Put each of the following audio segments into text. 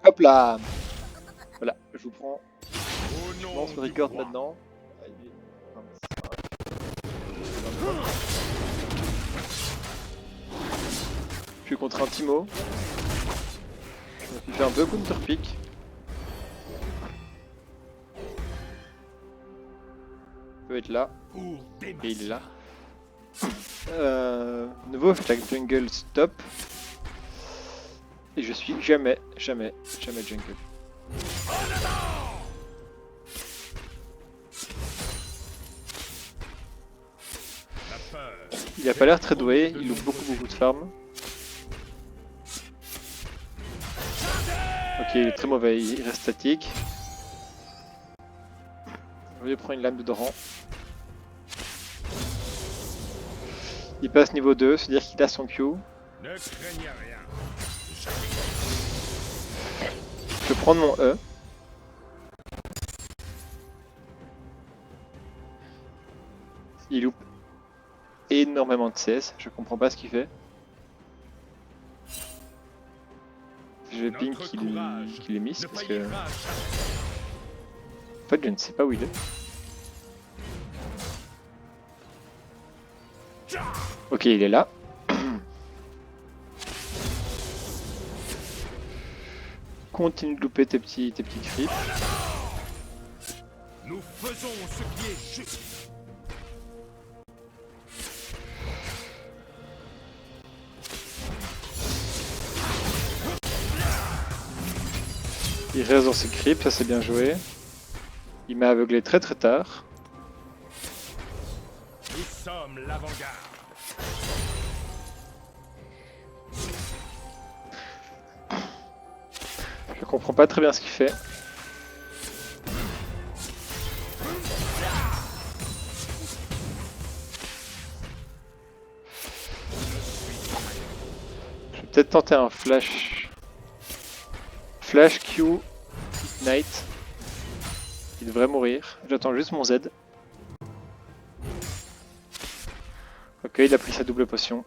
Hop là. Voilà, je vous prends. Au Je nom lance le du record roi. maintenant. Ah, il est 25. Je suis contre un Timo. Il fait un peu counter-pick. Il peut être là. Pour Et il est là. Demacia. Nouveau flag jungle stop. Et je suis jamais jungle. La peur. Il a pas l'air très doué, il loupe beaucoup de farm. Ok, il est très mauvais, il reste statique. Je vais prendre une lame de Doran. Il passe niveau 2, c'est-à-dire qu'il a son Q. Ne craignez rien. Je peux prendre mon E. Il loupe énormément de CS, je comprends pas ce qu'il fait. Je vais ping qu'il est miss parce que... En fait je ne sais pas où il est. Ok, il est là. Continue de louper tes petits creeps. Nous faisons ce qui est juste. Il reste dans ses creeps, ça c'est bien joué. Il m'a aveuglé très tard. Nous sommes l'avant-garde. Je comprends pas très bien ce qu'il fait. Je vais peut-être tenter un flash. Flash Q Ignite. Il devrait mourir. J'attends juste mon Z. Ok, il a pris sa double potion.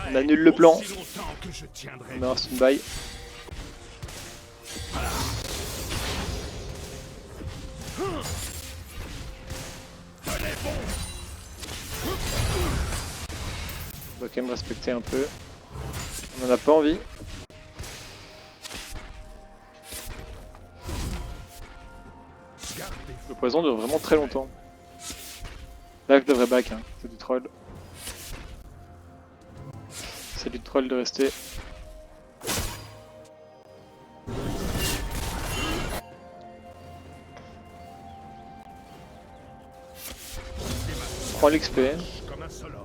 On annule le plan. On a un stun-by. On va quand même respecter un peu. On en a pas envie. Le poison dure vraiment très longtemps. Là je devrais back, hein. C'est du troll. C'est du troll de rester. Prends l'XP. Comme un seul homme.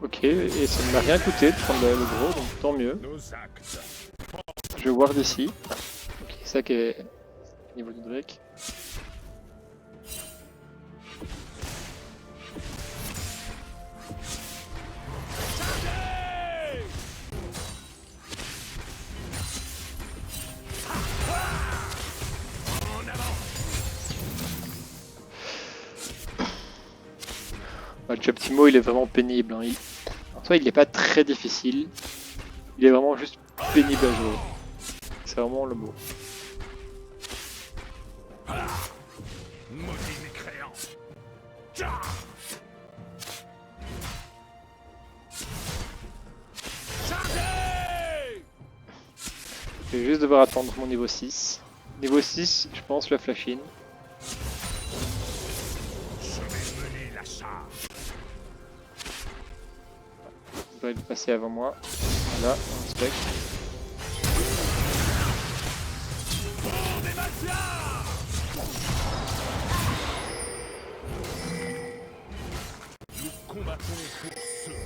Ok, et ça ne m'a rien coûté de prendre le gros, donc tant mieux. Nos actes. Je vais voir d'ici. Ok, ça qui est au niveau du Drake. Le job Timo il est vraiment pénible. Hein. En soi il n'est pas très difficile. Il est vraiment juste pénible à jouer. C'est vraiment le mot. Maudit mécréant. Je vais juste devoir attendre mon niveau 6. Niveau 6, je pense le flash in. Je vais mener la charge. Il doit le passer avant moi. Voilà, on respecte. Nous combattons pour ceux qui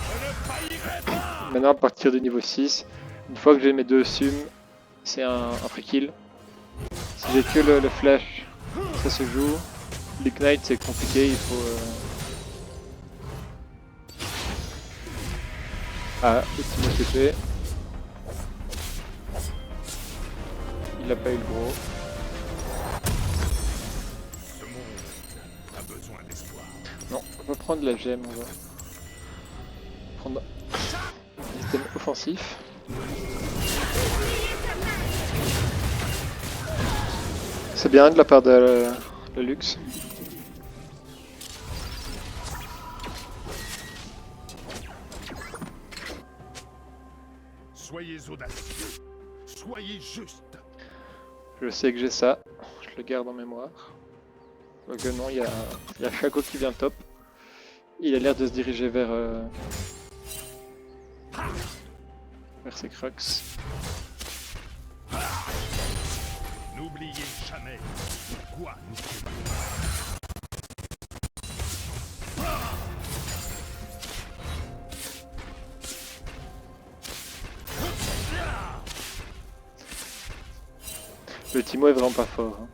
je ne faillirai pas. Maintenant à partir du niveau 6, une fois que j'ai mes deux sums, c'est un free kill. Si j'ai que le flash, ça se joue. L'ignite c'est compliqué, il faut... Ah, le Timo TP. il a pas eu le gros. Ce monde a besoin d'espoir. Non, on va prendre la gemme, on va prendre un système offensif. C'est bien de la part de le luxe. Soyez audacieux. Soyez juste. Je sais que j'ai ça, je le garde en mémoire. Donc non, il y a Shaco qui vient top. Il a l'air de se diriger vers ses crocs. N'oubliez jamais pourquoi nous combattons. Le Timo est vraiment pas fort. Hein.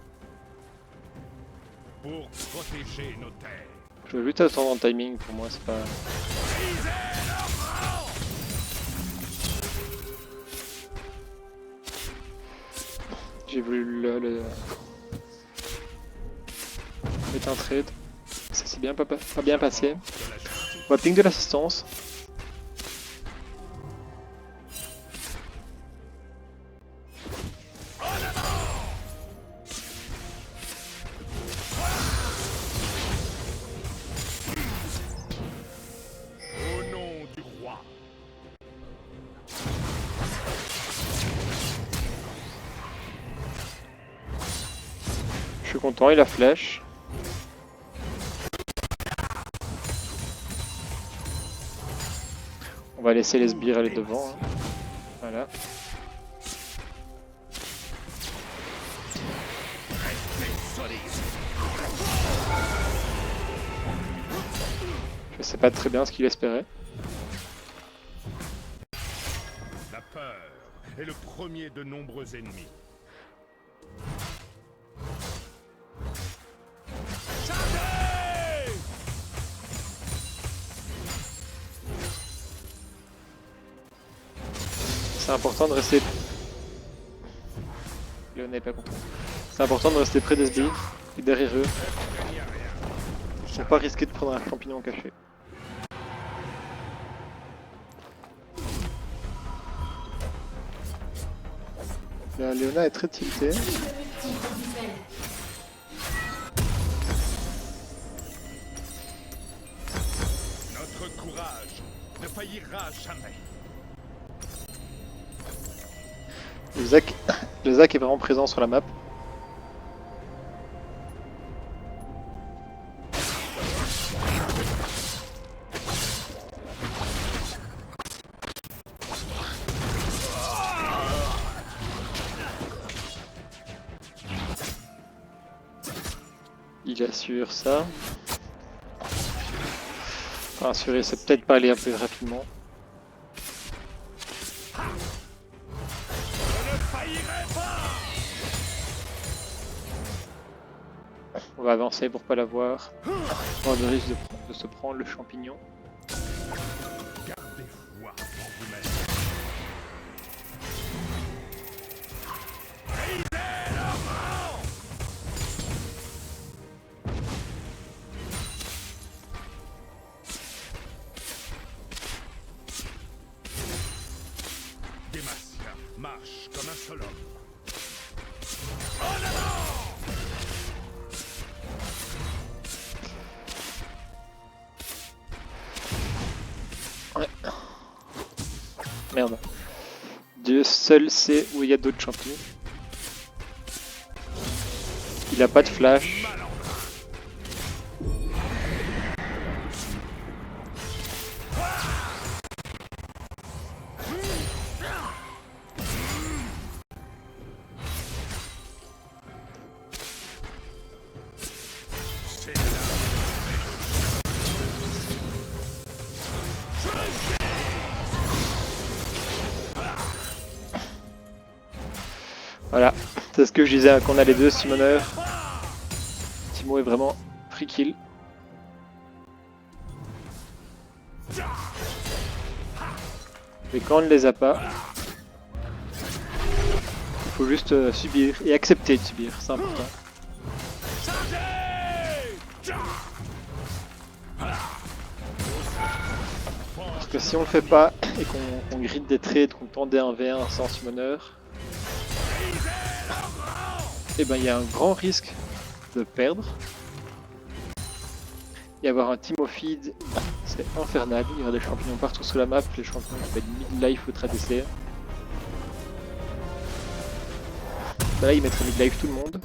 Pour protéger nos terres. Je veux juste attendre en timing, pour moi c'est pas... J'ai voulu mettre un trade. Ça s'est pas bien passé. De la justice. On va ping de l'assistance. Au nom du roi. Je suis content, il a flèche. On va laisser les sbires aller devant. Hein. Voilà. Je sais pas très bien ce qu'il espérait. La peur est le premier de nombreux ennemis. C'est important de rester... Léon n'est pas content. C'est important de rester près des sbires et derrière eux. Pour pas risquer de prendre un champignon caché. Là, Léona est très tiltée. Notre courage ne faillira jamais. Le Zac est vraiment présent sur la map. Il assure ça. Enfin, assurer, c'est peut-être pas aller un peu rapidement. On va avancer pour pas l'avoir. On a le risque de se prendre le champignon. Gardez foi en vous-même. Demacia marche comme un seul homme. Ouais. Merde. Dieu seul sait où il y a d'autres champignons. Il a pas de flash. Voilà, c'est ce que je disais, hein, qu'on a les deux summoners. Timo est vraiment free kill. Mais quand on ne les a pas, faut juste subir et accepter de subir, c'est important. Parce que si on le fait pas et qu'on grid des trades, qu'on tendait un V1 sans summoner, et ben il y a un grand risque de perdre. Et avoir un team of feed, c'est infernal, il y aura des champignons partout sur la map, les champignons qui s'appellent mid-life ou ADC. Là il mettrait mid-life tout le monde.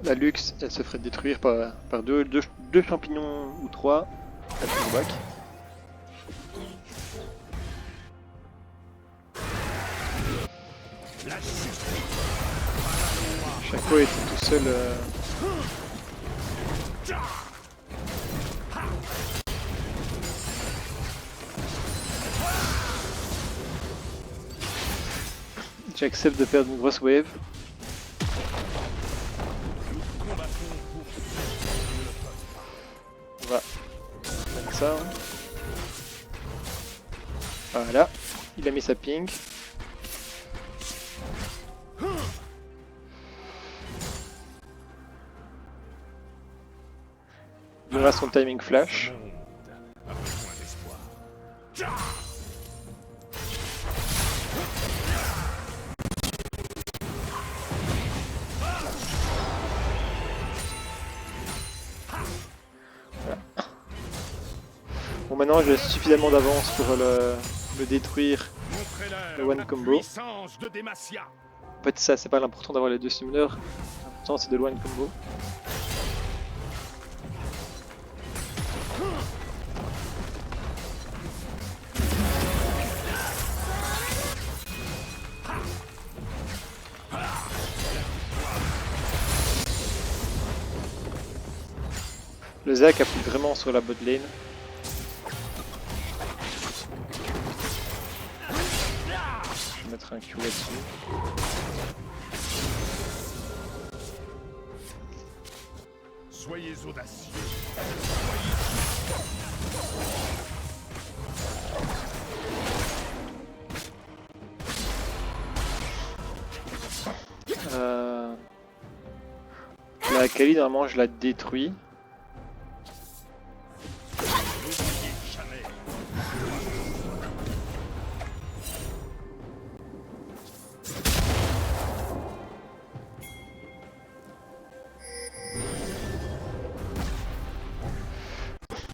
La Lux, elle se ferait détruire par deux champignons ou trois à back. Chaco était tout seul. J'accepte de perdre une grosse wave. On va faire ça. Voilà, il a mis sa ping. Il aura son timing flash. Bon, maintenant j'ai suffisamment d'avance pour le détruire, le one combo. En fait ça c'est pas l'important d'avoir les deux summoners, l'important c'est de le one combo. Le Zac appuie vraiment sur la bot lane. Je vais mettre un Q là-dessus. Soyez audacieux. La Kali, normalement, je la détruis.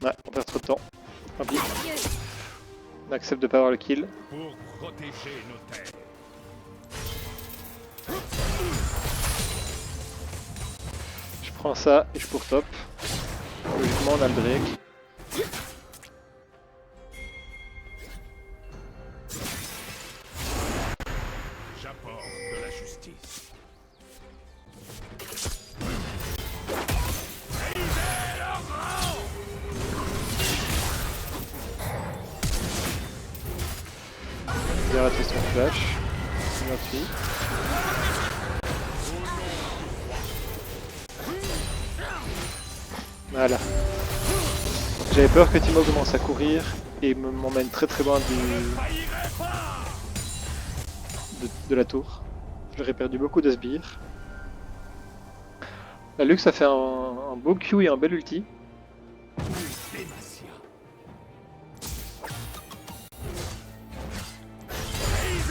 Ouais, on perd trop de temps. Tant pis. On accepte de pas avoir le kill. Pour protéger nos terres. Je prends ça et je cours top. Logiquement, on a le Drake. J'apporte de la justice. Il a raté son flash. C'est notre fille. Voilà. J'avais peur que Timo commence à courir et m'emmène très très loin de la tour. J'aurais perdu beaucoup de sbires. La Lux a fait un beau Q et un bel ulti.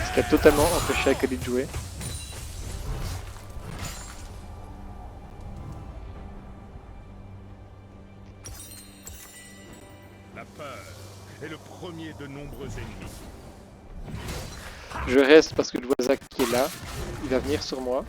Ce qui a totalement empêché Akali de jouer. La peur est le premier de nombreux ennemis. Je reste parce que je vois Zac qui est là. Il va venir sur moi.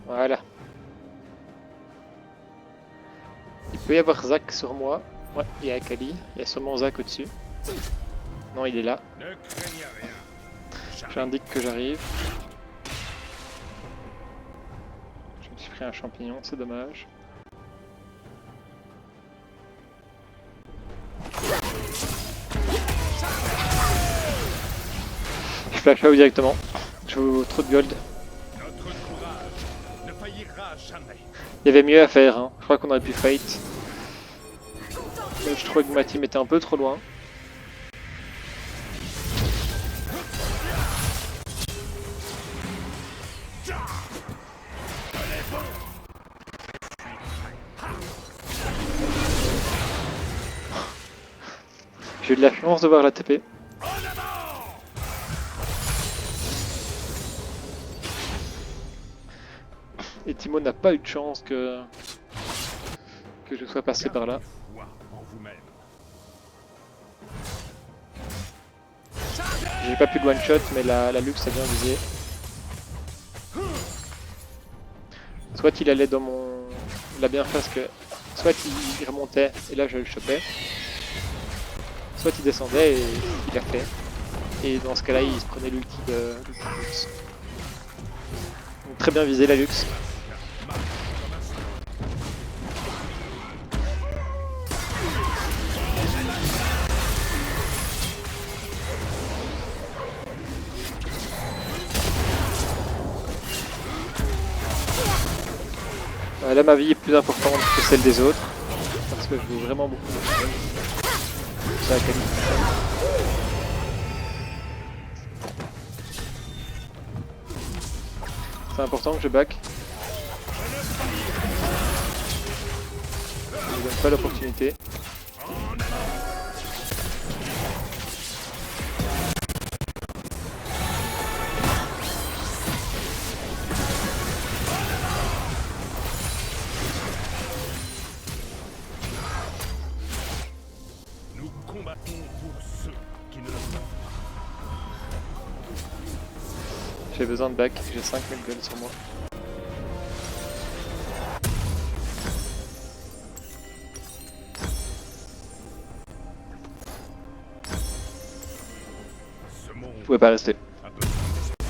Voilà. Il peut y avoir Zac sur moi. Ouais, il y a Akali. Il y a sûrement Zac au-dessus. Non, il est là. Ne craignez rien. J'indique que j'arrive. Je me suis pris un champignon, c'est dommage. Je flash là-haut directement. Je veux trop de gold. Notre courage ne faillira jamais. Il y avait mieux à faire, hein. Je crois qu'on aurait pu fight. Je trouvais que ma team était un peu trop loin. J'ai eu de la chance de voir la TP. Et Timo n'a pas eu de chance que je sois passé par là. Foi en vous-même. J'ai pas pu de one shot, mais la luxe a bien visé. Soit il allait dans mon... Il a bien fait parce que... Soit il remontait et là je le chopais. Soit il descendait et il l'a fait. Et dans ce cas-là, il se prenait l'ulti de luxe. Donc, très bien visé la luxe. Là, ma vie est plus importante que celle des autres. Parce que je joue vraiment beaucoup de choses. C'est la qualité. C'est important que je back. Je ne donne pas l'opportunité. Nous combattons pour ceux qui ne le savent pas. J'ai besoin de back, j'ai 5000 gold sur moi. Ce monde Je pouvais pas rester. a besoin d'espoir.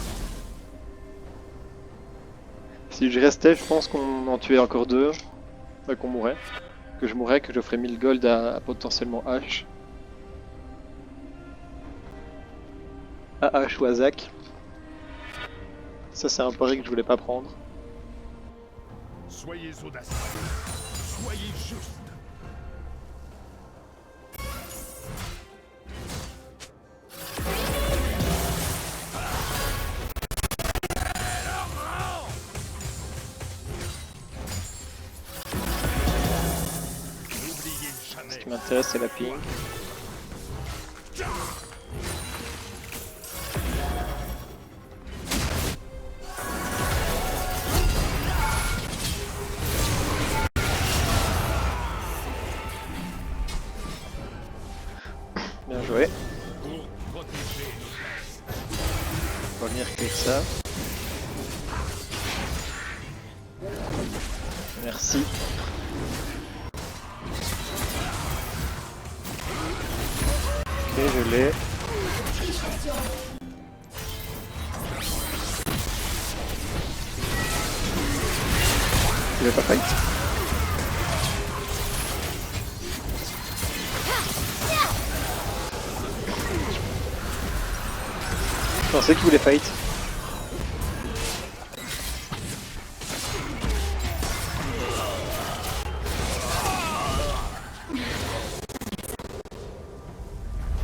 Si je restais, je pense qu'on en tuait encore deux. Qu'on mourrait. Que je mourrais, que je ferais 1000 gold à potentiellement H. À H ou à Zach. Ça c'est un pari que je voulais pas prendre. Soyez audacieux. Soyez juste. N'oubliez jamais. Ce qui m'intéresse c'est la ping. Bien joué. Pour protéger nos terres. On va venir avec ça. Merci. Ok, je l'ai. Il va pas fight. Je pensais qu'il voulait fight.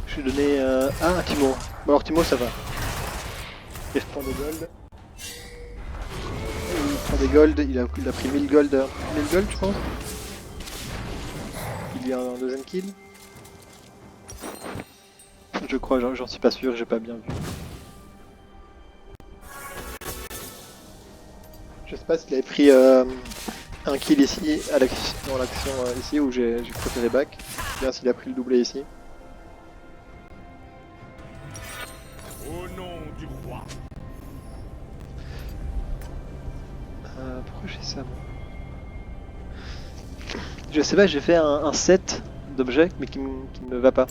Je vais donner à Timo. Bon alors Timo ça va. Il reprend des gold. Il prend des gold, il a pris 1000 gold. 1000 gold je pense. Il y a un deuxième kill. Je crois, j'en suis pas sûr, j'ai pas bien vu. Je sais pas s'il avait pris un kill ici, dans l'action ici où j'ai préféré back. Bien s'il a pris le doublé ici. Au nom du roi. Pourquoi j'ai ça moi? Je sais pas, j'ai fait un set d'objets mais qui ne me va pas.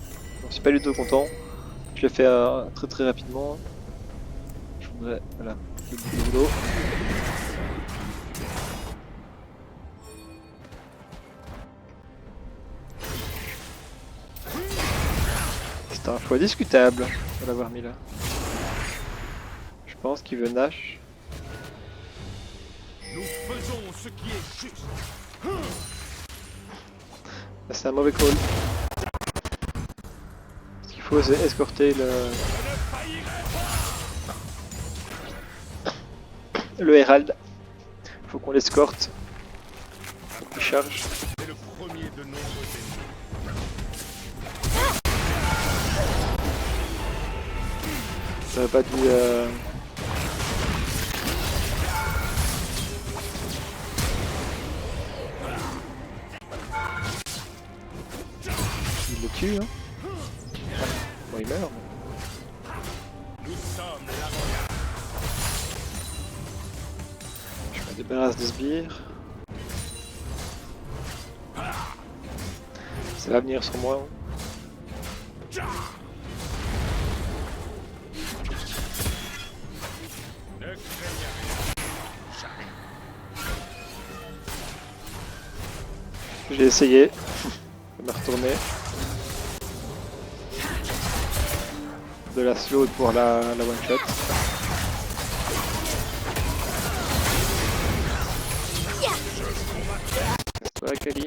Je suis pas du tout content. Je l'ai fait très très rapidement. Je voudrais, voilà, le boulot. C'est un choix discutable de l'avoir mis là. Je pense qu'il veut Nash. Nous faisons ce qui est juste. C'est un mauvais call. Ce qu'il faut, c'est escorter le Herald. Faut qu'on l'escorte. Faut qu'il charge. C'est le premier de nombreux ennemis. J'aurais pas dû... Il le tue, hein. Bon, il meurt. Mais... Nous sommes l'avant-garde. Je me débarrasse de sbires. Ça va venir sur moi. Ne craignez rien. J'ai essayé de me retourner. De la slow pour la one shot. Reste-toi, Kali.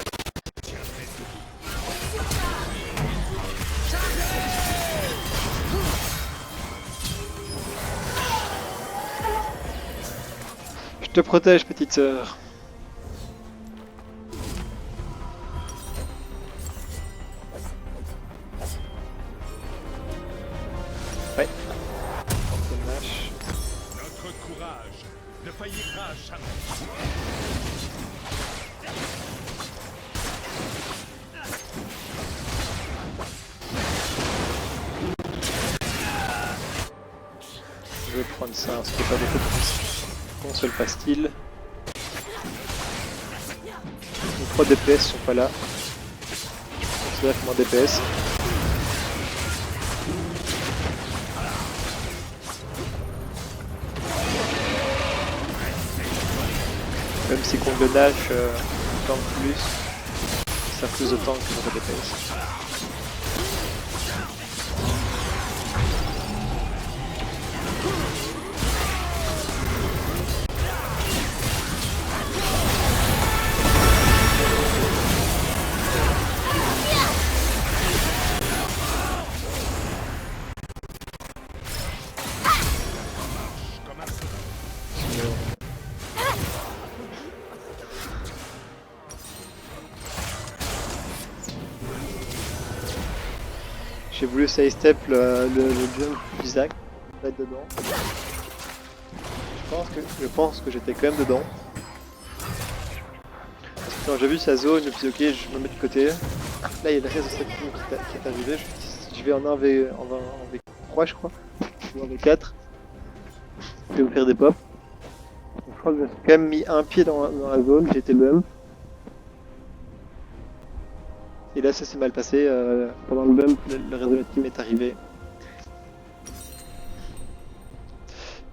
Je te protège, petite sœur. Ouais. Dommage. Notre courage ne faillira jamais. Je vais prendre ça, parce qu'il n'y a pas beaucoup de console pastille. Les 3 DPS sont pas là. Je considère que mon DPS. Même si contre le Nash, tank plus, ça fait plus de temps que mon DPS. J'ai voulu side step le jump d'Isaac, pas être dedans. Je pense que j'étais quand même dedans. Parce que quand j'ai vu sa zone, je me suis dit ok, je me mets de côté. Là il y a le reste de cette team qui est arrivé. Je vais en 1v3 je crois, ou 1v4. Je vais vous faire des pops. Donc, je crois que j'ai quand même mis un pied dans la zone, j'ai été le même. Et là ça s'est mal passé, pendant le bump, le reste de la team est arrivé.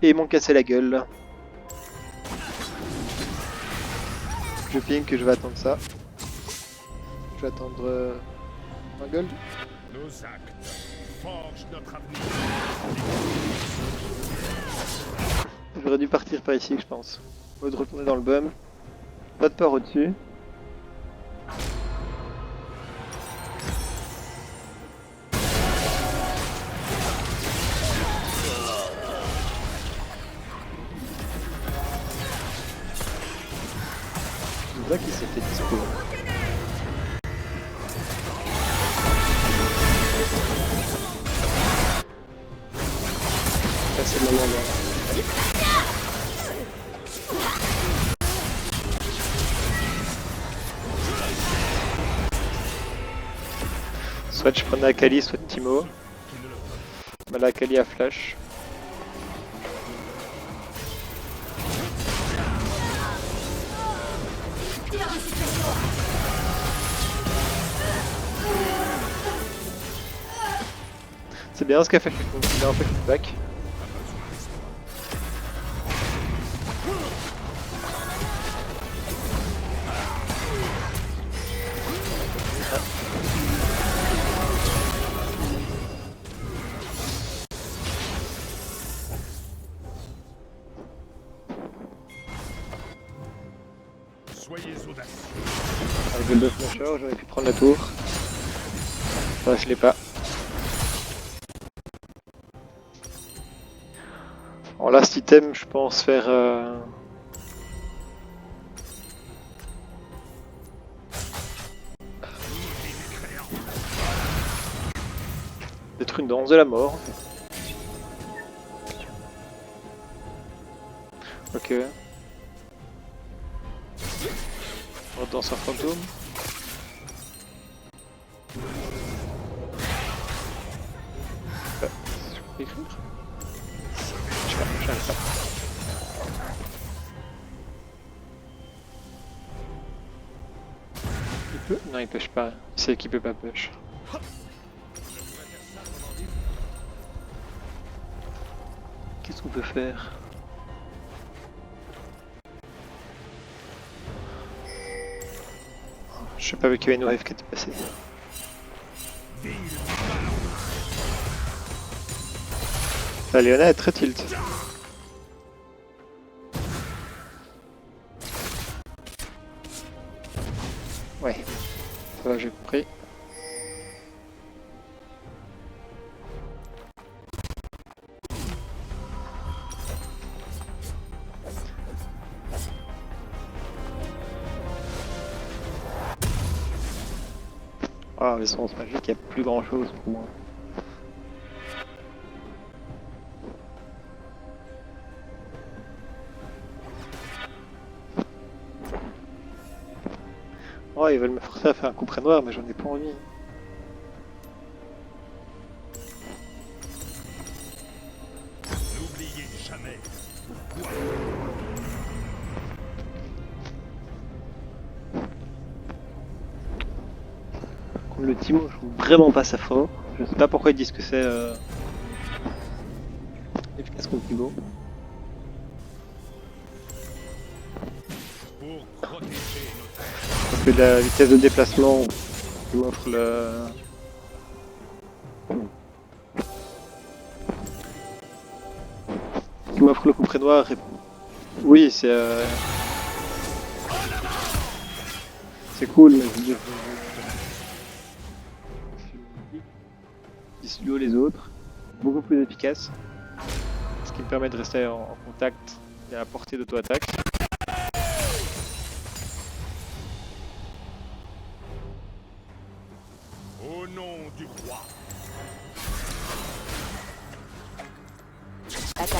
Et ils m'ont cassé la gueule. Je ping que je vais attendre ça. Je vais attendre un gold. Nos actes forgent notre avenir. J'aurais dû partir par ici je pense. Au lieu de retourner dans le bump. Pas de peur au-dessus. C'est ça qui s'est fait dispo. Ça c'est le moment là. Soit je prenais Akali, soit Timo. Mais là Akali a flash. C'est bien ce qu'a fait Shukong, il a un peu de back. Soyez audacieux. Avec le buff Smasher, j'aurais pu prendre la tour. Enfin, je l'ai pas. En last item, je pense faire... D'être une danse de la mort. Ok. On danse un fantôme. Je peux écrire? Je sais pas, j'arrive pas. Il peut? Non, il push pas. Il sait qu'il peut pas push. Qu'est-ce qu'on peut faire? Je sais pas avec une wave qui était passée. La Léona est très tilt. Ouais, ça va, j'ai compris. Ah, les sens magiques, il n'y a plus grand chose pour moi. Oh, ils veulent me forcer à faire un coup près noir, mais j'en ai pas envie. N'oubliez jamais. Le Timo, je trouve vraiment pas ça fort. Je sais pas pourquoi ils disent que c'est efficace contre Timo. Pour protéger nos terres. Parce que la vitesse de déplacement qui m'offre le coup près noir. Oui, c'est cool, mais je veux dire, ils duo les autres, beaucoup plus efficace, ce qui me permet de rester en contact et à portée d'auto-attaque. Au nom du roi. À ta place.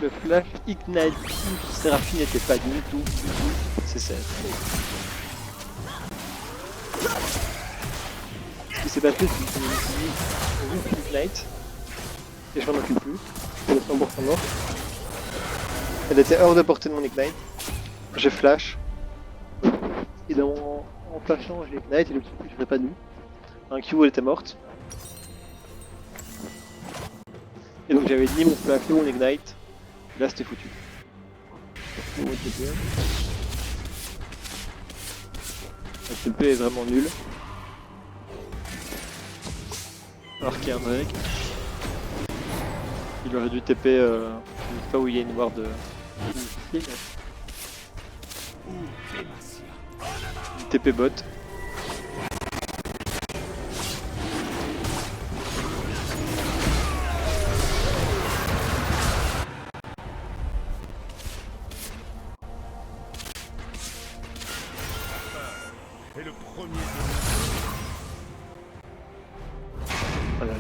Le flash Ignite Séraphine n'était pas du tout nécessaire. Ce qui s'est passé, c'est que j'ai utilisé Ignite et je m'en occupe plus. Elle est 100% morte. Elle était hors de portée de mon Ignite. J'ai flash. Et en flashant, j'ai Ignite et le Q, je l'ai pas dû. Un Q, elle était morte. Et donc j'avais dit mon flash et mon Ignite. Et là, c'était foutu. Le TP est vraiment nul. Alors qu'il y a un Drake. Il aurait dû TP, je ne sais pas où il y a une ward de... Une TP bot. Et le premier. Voilà,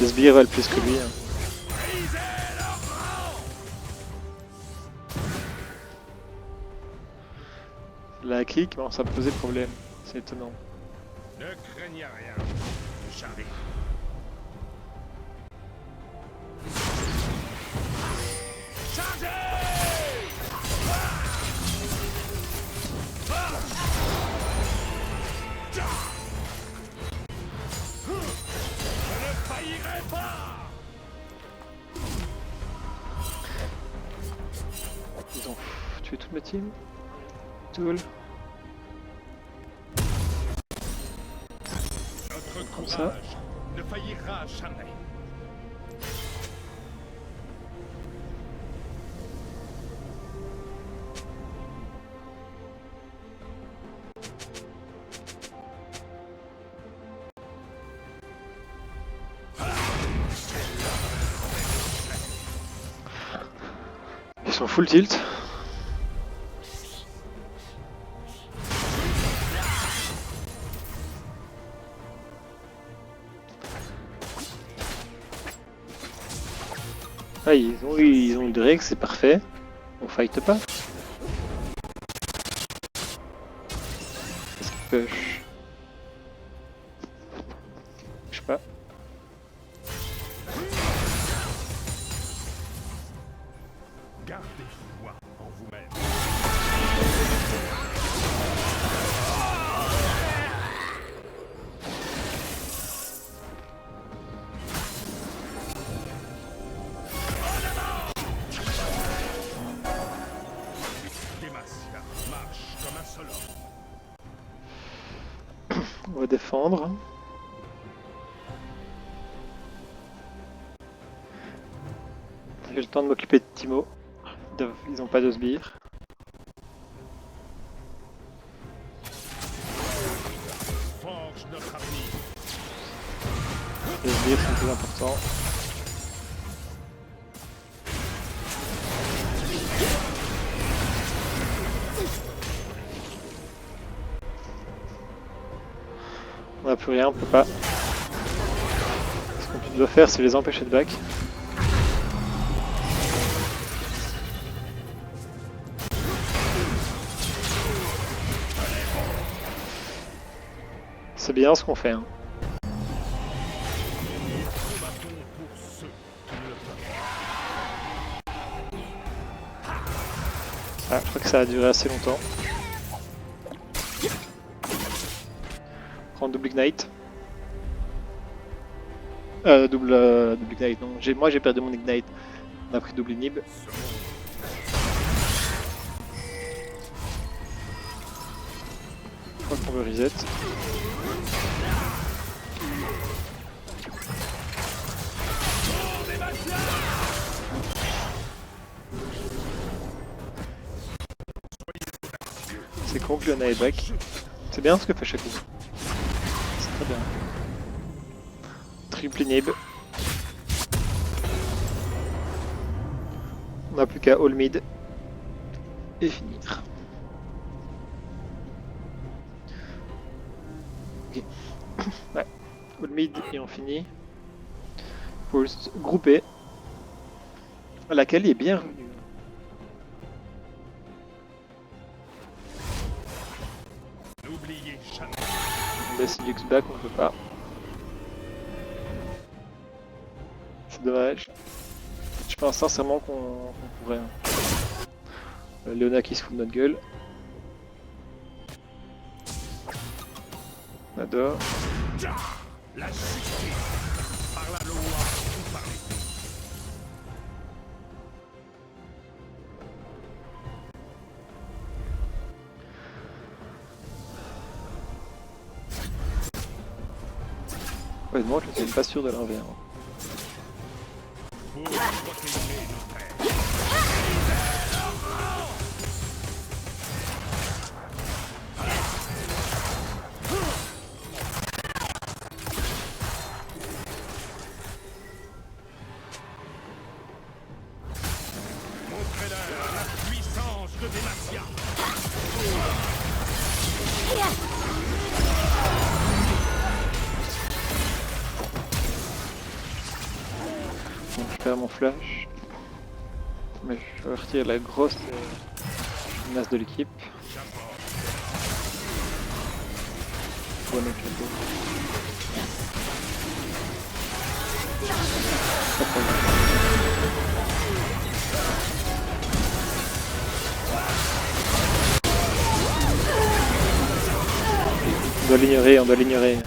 le sbire valent plus que lui. Hein. La clique commence à me poser problème, c'est étonnant. Ne craignez rien. J'arrive. Ils ont tué toute ma team. Tool. Notre Comme ça. courage ne faillira jamais. Ils sont full tilt. Ah, ils ont eu Drake, c'est parfait. On fight pas. Est-ce qu'ils push? Je sais pas. Gardez foi en vous-même. Demacia marche comme un seul homme. On va défendre. J'ai le temps de m'occuper de Timo. Ils ont pas de sbire. Forge notre avenir. Les sbires sont plus importants. On n'a plus rien, on peut pas. Ce qu'on doit faire, c'est les empêcher de back. C'est bien ce qu'on fait. Hein. Combattons pour ceux qui ne le peuvent Ah, je crois que ça a duré assez longtemps. Prendre double ignite. Double ignite, non. Moi j'ai perdu mon ignite. On a pris double inhib. Je crois qu'on veut reset. C'est con que Luna est back. C'est bien ce que fait chaque coup. C'est très bien. Triple inhib. On n'a plus qu'à all mid et finir. Ok. Ouais. All mid et on finit. Faut se grouper. À laquelle il est bien revenu. N'oubliez jamais. On laisse Lux back, on peut pas. C'est dommage. Je pense sincèrement qu'on pourrait. Léona qui se fout de notre gueule. On adore. La justice par la loi ou par l'épée. Honnêtement, je suis même pas sûr de l'envers. Pour protéger nos terres. Montrez-leur la puissance de Demacia. Donc je perds mon flash. Mais je retire la grosse menace de l'équipe. Bon, ok. On doit l'ignorer, on doit l'ignorer.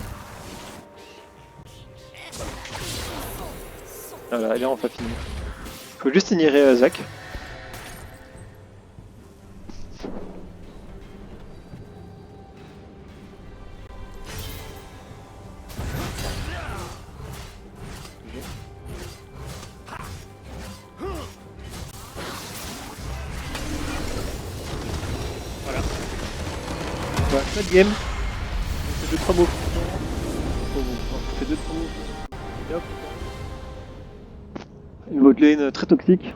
Voilà, et là on va finir. Faut juste ignorer Zach. Voilà. Voilà, notre game. On fait 2-3 moves. On fait 2-3 moves. Et hop. Une botlane très toxique.